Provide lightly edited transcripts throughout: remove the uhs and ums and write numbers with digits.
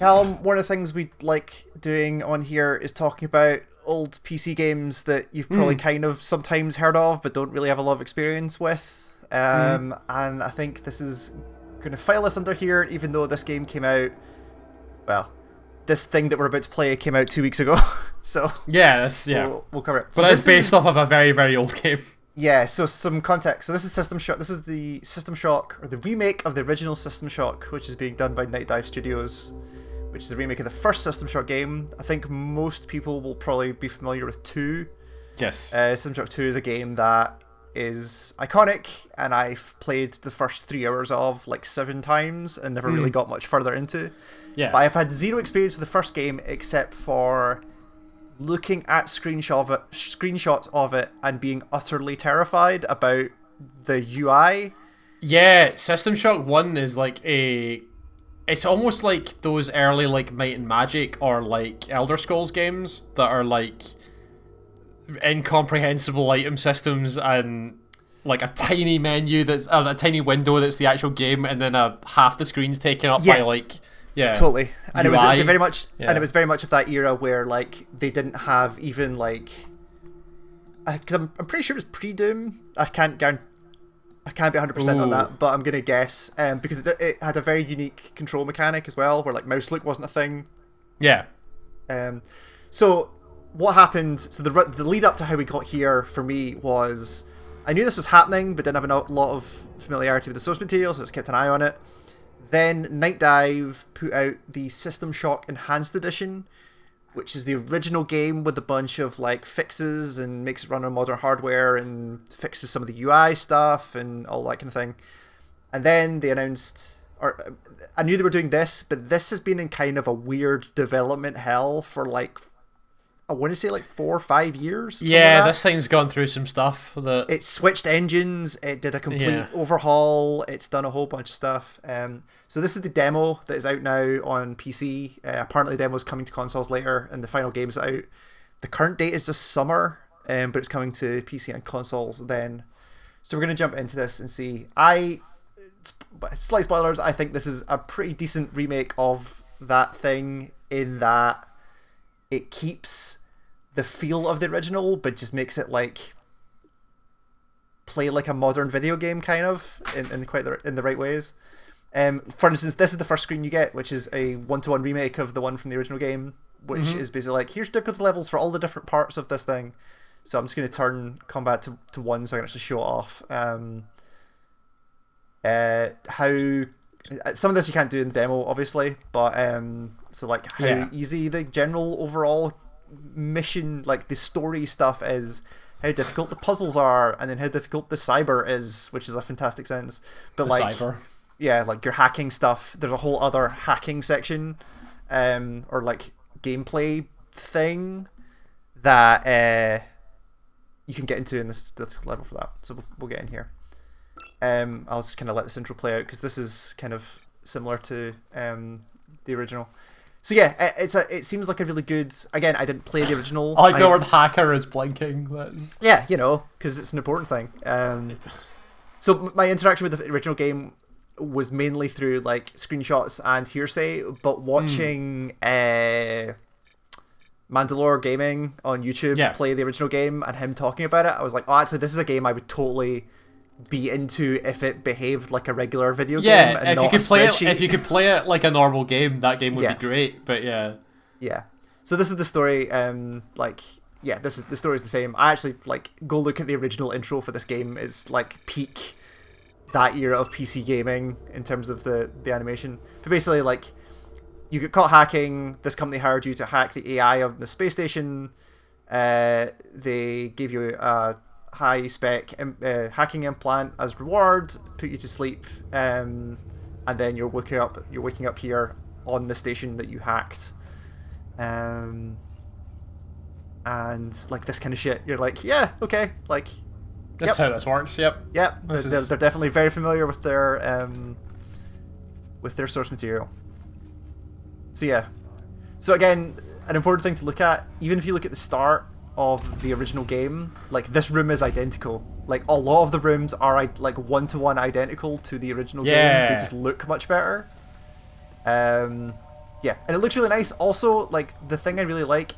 Callum, one of the things we like doing on here is talking about old PC games that you've probably kind of sometimes heard of but don't really have a lot of experience with. And I think this is going to file this under here, even though this game came out, well, this thing that we're about to play came out 2 weeks ago. So yeah, we'll cover it. But So it's based off of a very, very old game. Yeah, so some context. So this is System Shock. This is the System Shock, or the remake of the original System Shock, which is being done by Nightdive Studios, which is a remake of the first System Shock game. I think most people will probably be familiar with 2. Yes. System Shock 2 is a game that is iconic, and I've played the first 3 hours of like 7 times and never really got much further into. Yeah. But I've had zero experience with the first game except for looking at screenshots of it and being utterly terrified about the UI. Yeah, System Shock 1 is like it's almost like those early like Might and Magic or like Elder Scrolls games that are like incomprehensible item systems and like a tiny menu that's a tiny window that's the actual game, and then half the screen's taken up by like totally. And UI. it was very much and it was very much of that era where like they didn't have even like, because I'm pretty sure it was pre-Doom. I can't be 100% on that, but I'm gonna guess because it had a very unique control mechanic as well, where like mouse look wasn't a thing. Yeah. So what happened? So the lead up to how we got here for me was I knew this was happening, but didn't have a lot of familiarity with the source material, so I just kept an eye on it. Then Nightdive put out the System Shock Enhanced Edition, which is the original game with a bunch of like fixes and makes it run on modern hardware and fixes some of the UI stuff and all that kind of thing. And then they announced, or I knew they were doing this, but this has been in kind of a weird development hell for like, I want to say like 4 or 5 years. Yeah, like this thing's gone through some stuff. It switched engines, it did a complete overhaul, it's done a whole bunch of stuff. So this is the demo that is out now on PC. Apparently the demo is coming to consoles later and the final game is out. The current date is just summer, but it's coming to PC and consoles then. So we're going to jump into this and see. Slight spoilers, I think this is a pretty decent remake of that thing in that it keeps the feel of the original, but just makes it like play like a modern video game kind of in the right ways. For instance, this is the first screen you get, which is a 1-to-1 remake of the one from the original game, which is basically like, here's difficulty levels for all the different parts of this thing. So I'm just going to turn combat to 1 so I can actually show it off. How some of this you can't do in the demo, obviously, but so like how easy the general overall mission, like the story stuff is, how difficult the puzzles are, and then how difficult the cyber is, which is a fantastic sentence. But cyber. Yeah, like your hacking stuff, there's a whole other hacking section, or like gameplay thing that you can get into in this level for that. So we'll get in here. I'll just kind of let this intro play out because this is kind of similar to the original. So yeah, it seems like a really good. Again, I didn't play the original. I like the word hacker is blinking. That's... Yeah, you know, because it's an important thing. So my interaction with the original game was mainly through like screenshots and hearsay, but watching Mandalore Gaming on YouTube play the original game and him talking about it, I was like, oh, actually, this is a game I would totally be into if it behaved like a regular video game. And if you could play it like a normal game, that game would be great. But yeah. So this is the story. The story is the same. I actually like go look at the original intro for this game. It's like peak that era of PC gaming in terms of the animation. But basically, like, you get caught hacking. This company hired you to hack the AI of the space station. They gave you a high spec hacking implant as reward, put you to sleep, and then you're waking up here on the station that you hacked, and like this kind of shit. You're like, yeah, okay, like that's how this works. Yep. They're definitely very familiar with their source material. So yeah, so again, an important thing to look at, even if you look at the start of the original game, like this room is identical. Like a lot of the rooms are like 1-to-1 identical to the original game. They just look much better. Yeah, and it looks really nice. Also, like, the thing I really like,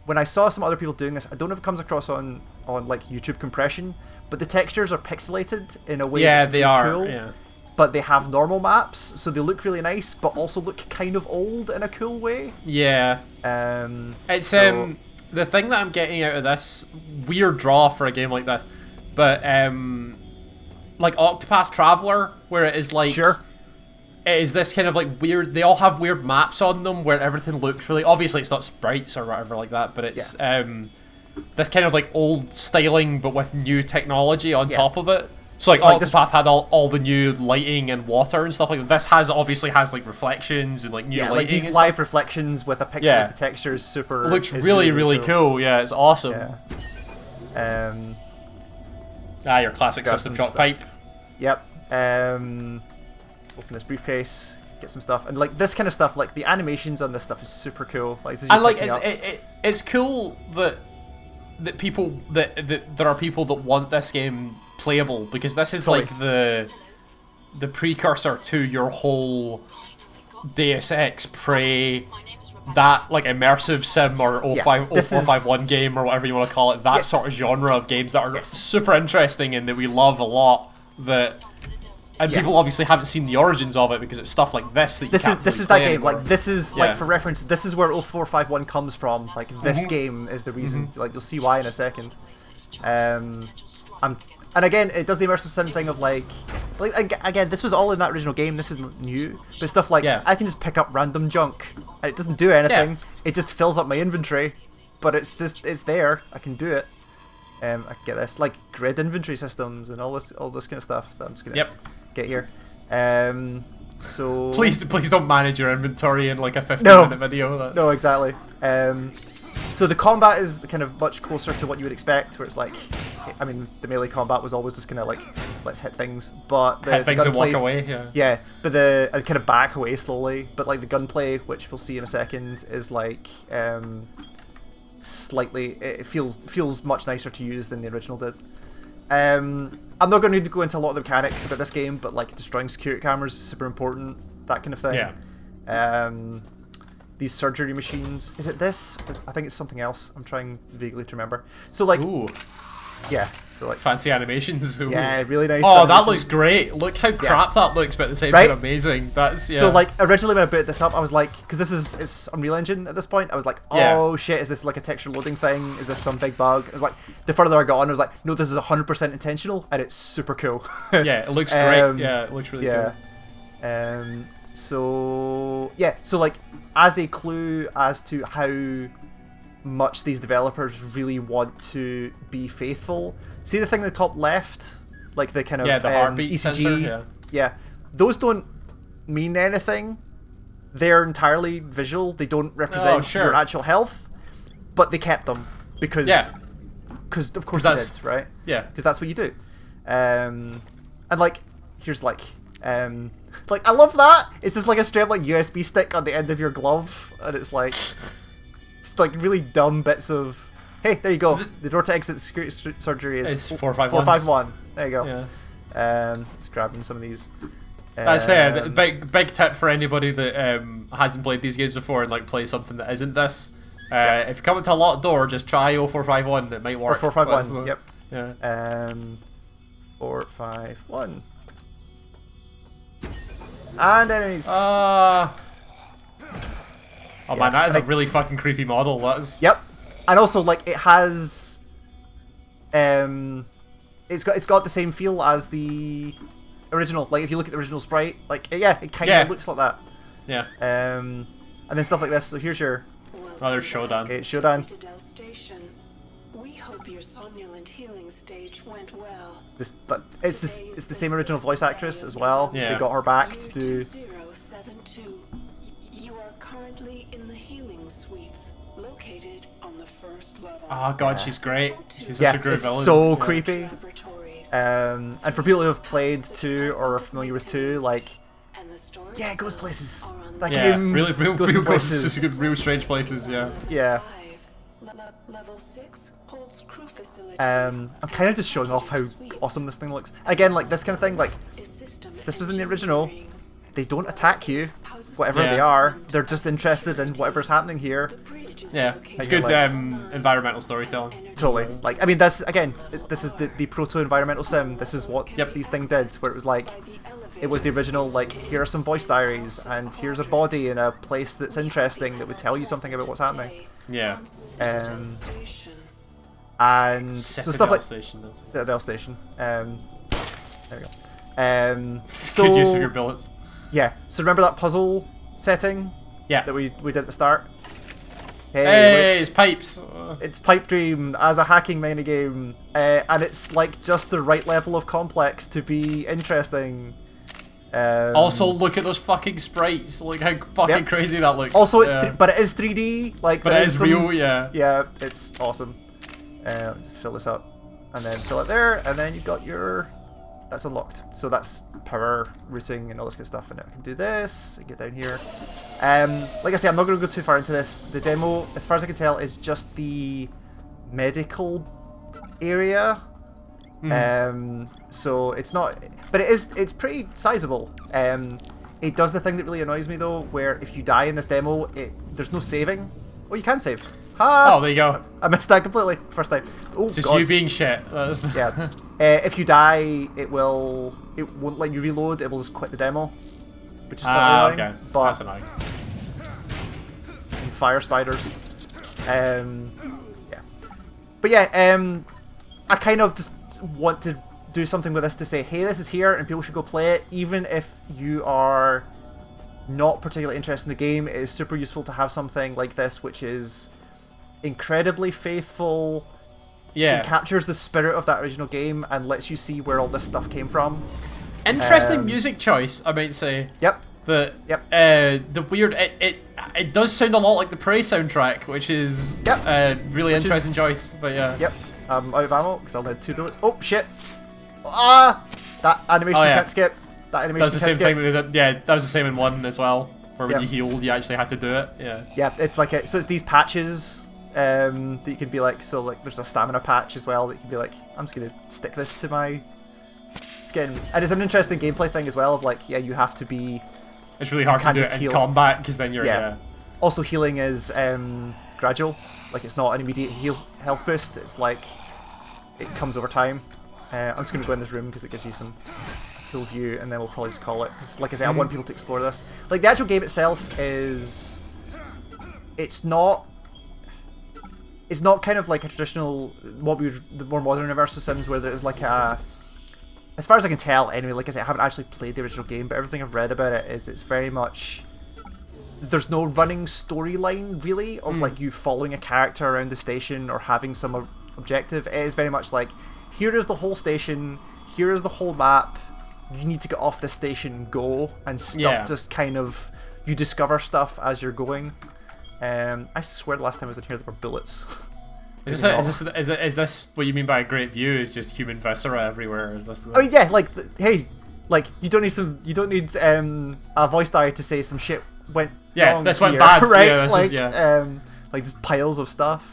when I saw some other people doing this, I don't know if it comes across on like YouTube compression, but the textures are pixelated in a way that's really cool. Yeah. But they have normal maps, so they look really nice, but also look kind of old in a cool way. Yeah. It's the thing that I'm getting out of this, weird draw for a game like that, but like Octopath Traveler, where it is like, sure, it is this kind of like weird. They all have weird maps on them where everything looks really. Obviously, it's not sprites or whatever like that, but it's this kind of like old styling, but with new technology on top of it. So like Octopath had all the new lighting and water and stuff like that. This obviously has like reflections and like new lighting. Like these live reflections with a pixel of the texture is super. It looks really cool. Yeah, it's awesome. Yeah. Your classic system shock pipe. Yep. Open this briefcase, get some stuff, and like this kind of stuff, like the animations on this stuff is super cool. Like, and like it's cool that people that there are people that want this game playable, because this is like the precursor to your whole Deus Ex, Prey, that like immersive sim or 0451 game or whatever you want to call it, that sort of genre of games that are super interesting and that we love a lot. And people obviously haven't seen the origins of it because it's stuff like this that this is that game. Like this is like, for reference, this is where 0451 comes from. Like this game is the reason. Like you'll see why in a second. And again, it does the immersive sim thing of like again, this was all in that original game. This isn't new, but stuff like I can just pick up random junk and it doesn't do anything. Yeah. It just fills up my inventory, but it's there. I can do it. I can get this like grid inventory systems and all this kind of stuff that I'm just gonna get here. So please don't manage your inventory in like a 15-minute video. No, exactly. So the combat is kind of much closer to what you would expect, where it's like, I mean, the melee combat was always just kind of like, let's hit things, but hit things and walk away. Yeah, but the kind of back away slowly. But like the gunplay, which we'll see in a second, is like slightly. It feels much nicer to use than the original did. I'm not going to need to go into a lot of the mechanics about this game, but like destroying security cameras is super important, that kind of thing. Yeah. These surgery machines. Is it this? I think it's something else. I'm trying vaguely to remember. So like, yeah. So like fancy animations. Ooh. Yeah, really nice. Oh, that looks great. Look how crap that looks, but at the same time amazing. That's So like originally when I booted this up, I was like, because it's Unreal Engine at this point. I was like, oh shit, is this like a texture loading thing? Is this some big bug? I was like, the further I got on, I was like, no, this is 100% intentional, and it's super cool. Yeah, it looks great. Yeah, it looks really cool. So like as a clue as to how much these developers really want to be faithful. See the thing in the top left, like the kind of the heartbeat ECG. sensor, Those don't mean anything. They're entirely visual. They don't represent your actual health, but they kept them because of course it is, right? Yeah, because that's what you do. And like here's like I love that. It's just like a straight up like USB stick on the end of your glove, and it's like really dumb bits of. Hey, there you go. The door to exit surgery is 451. There you go. Yeah. Just grabbing some of these. That's the big tip for anybody that hasn't played these games before and like play something that isn't this. If you come into a locked door, just try 0451. It might work. Or 451. Yep. Yeah. 451. And enemies. Oh man, that is a really fucking creepy model. That's. Yep. And also, like, it has, it's got the same feel as the original. Like, if you look at the original sprite, like, it kind of looks like that. Yeah. And then stuff like this. So here's your. Oh, there's Shodan. Okay, Shodan. We hope your somnolent healing stage went well. It's the same original voice actress as well. Yeah. They got her back to do. 072. You are currently in the healing suites, located on the first level. Oh god, she's great. She's such a great villain. It's so creepy. And for people who have played 2 or are familiar with 2, like, it goes places. That game real places. real strange places. Yeah. Level 6 holds crew facilities. I'm kind of just showing off how awesome this thing looks. Again, like this kind of thing, like this was in the original. they don't attack you, whatever they are. They're just interested in whatever's happening here. Yeah, it's good environmental storytelling. Totally. Like, I mean, this is the proto-environmental sim. This is what these things did, where it was like, it was the original, like, here are some voice diaries, and here's a body in a place that's interesting that would tell you something about what's happening. Yeah. And so stuff like Citadel Station. There we go. Good use of your billets. Yeah. So remember that puzzle setting? Yeah. That we did at the start. Hey, it's pipes. It's Pipe Dream as a hacking minigame, and it's like just the right level of complex to be interesting. Also, look at those fucking sprites. Look how fucking crazy that looks. Also, but it is 3D. Like, but it is real. Yeah. Yeah, it's awesome. Just fill this up, and then fill it there, and then you've got your. That's unlocked. So that's power routing and all this good stuff. And now I can do this and get down here. Like I say, I'm not going to go too far into this. The demo, as far as I can tell, is just the medical area. So it's not, but it's pretty sizable. It does the thing that really annoys me though, where if you die in this demo, there's no saving. Oh, you can save. Ha! Oh, there you go. I missed that completely first time. Oh, it's just you being shit. Yeah. If you die, it won't let you reload. It will just quit the demo, which is slightly annoying. Okay. But that's annoying. And fire spiders. Yeah. But yeah, I kind of just want to do something with this to say, hey, this is here, and people should go play it, even if you are not particularly interested in the game. It is super useful to have something like this, which is incredibly faithful. Yeah. It captures the spirit of that original game and lets you see where all this stuff came from. Interesting music choice, I might say. Yep. The weird it does sound a lot like the Prey soundtrack, which is really interesting choice. But yeah. Yep. I'm out of ammo because I'll need 2 bullets. Oh shit! Ah! That animation you can't skip. That animation. That was the same thing. That was the same in 1 as well, where when you healed, you actually had to do it. Yeah. Yeah, it's like so it's these patches. That you can be like, so like there's a stamina patch as well that you can be like, I'm just gonna stick this to my skin, and it's an interesting gameplay thing as well of like, you have to be. It's really hard to do it in combat because then you're Also, healing is gradual, like it's not an immediate health boost. It's like it comes over time. I'm just gonna go in this room because it gives you some cool view, and then we'll probably just call it. Because like I say, I want people to explore this. Like the actual game itself is, it's not kind of like a traditional, the more modern universe of Sims, where there's like a, as far as I can tell anyway, like I say, I haven't actually played the original game, but everything I've read about it is it's very much, there's no running storyline really of like you following a character around the station or having some objective. It is very much like, here is the whole station, here is the whole map, you need to get off this station, go, and stuff just kind of, you discover stuff as you're going. I swear the last time I was in here there were bullets. Is this what you mean by a great view? Is just human viscera everywhere? Is this? I mean, yeah, like hey, like you don't need a voice diary to say some shit went wrong. This here, went bad, right? Yeah, like just piles of stuff,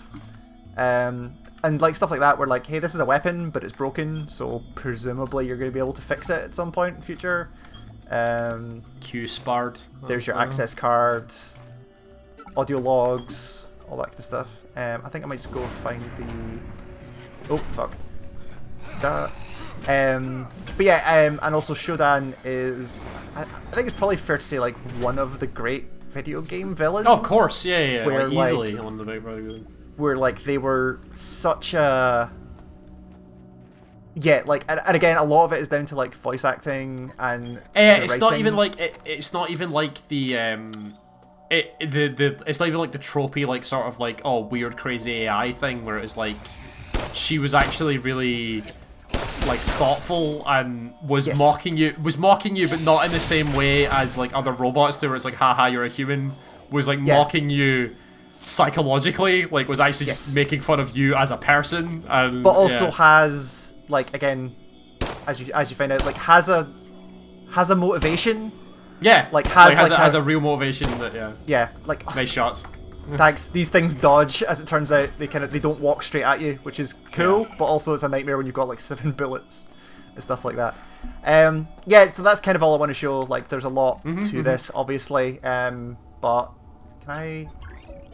and like stuff like that where like, hey, this is a weapon but it's broken, so presumably you're going to be able to fix it at some point in the future. Q-Spart. There's your access card. Audio logs, all that kind of stuff. I think I might just go find the. Oh fuck. That. But yeah, and also Shodan is, I think it's probably fair to say, like one of the great video game villains. Oh, of course, yeah, where, like, easily one of the big. Where like they were such a. Yeah, like, and again, a lot of it is down to like voice acting and. It's not even like it's not even like the it's not even like the tropey, like sort of like, oh, weird crazy AI thing where it's like she was actually really like thoughtful and was mocking you but not in the same way as like other robots do, where it's like, haha, you're a human. Was like mocking you psychologically, like was actually just making fun of you as a person, and but also has like, again, as you find out, like has a motivation. Yeah, like has a real motivation that like nice shots. Thanks. These things dodge, as it turns out. They don't walk straight at you, which is cool, but also it's a nightmare when you've got like 7 bullets. and stuff like that. Yeah, so that's kind of all I want to show. Like, there's a lot to this, obviously, but can I...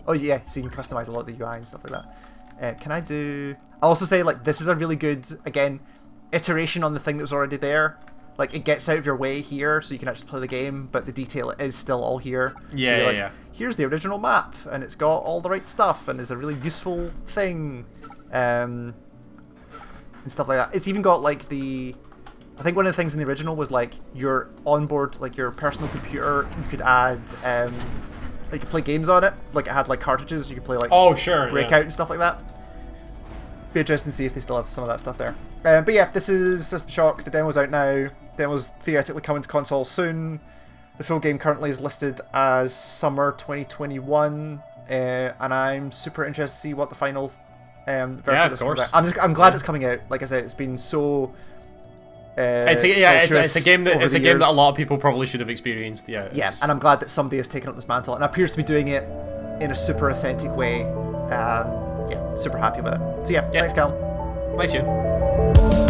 Oh yeah, so you can customize a lot of the UI and stuff like that. Can I do... I'll also say, like, this is a really good, again, iteration on the thing that was already there. Like, it gets out of your way here, so you can actually play the game, but the detail is still all here. Yeah. Here's the original map, and it's got all the right stuff, and is a really useful thing, and stuff like that. It's even got, like, the... I think one of the things in the original was, like, your onboard, like, your personal computer, you could add, like, you could play games on it. Like, it had, like, cartridges, you could play, like, Breakout and stuff like that. Be interesting to see if they still have some of that stuff there. But yeah, this is System Shock. The demo's out now. Demo's theoretically coming to console soon. The full game currently is listed as summer 2021, and I'm super interested to see what the final version of this comes out. I'm glad it's coming out. Like I said, it's been so. It's a game that that a lot of people probably should have experienced. Yeah, and I'm glad that somebody has taken up this mantle and appears to be doing it in a super authentic way. Yeah, super happy with it. So yeah, thanks, Callum. Thanks, you.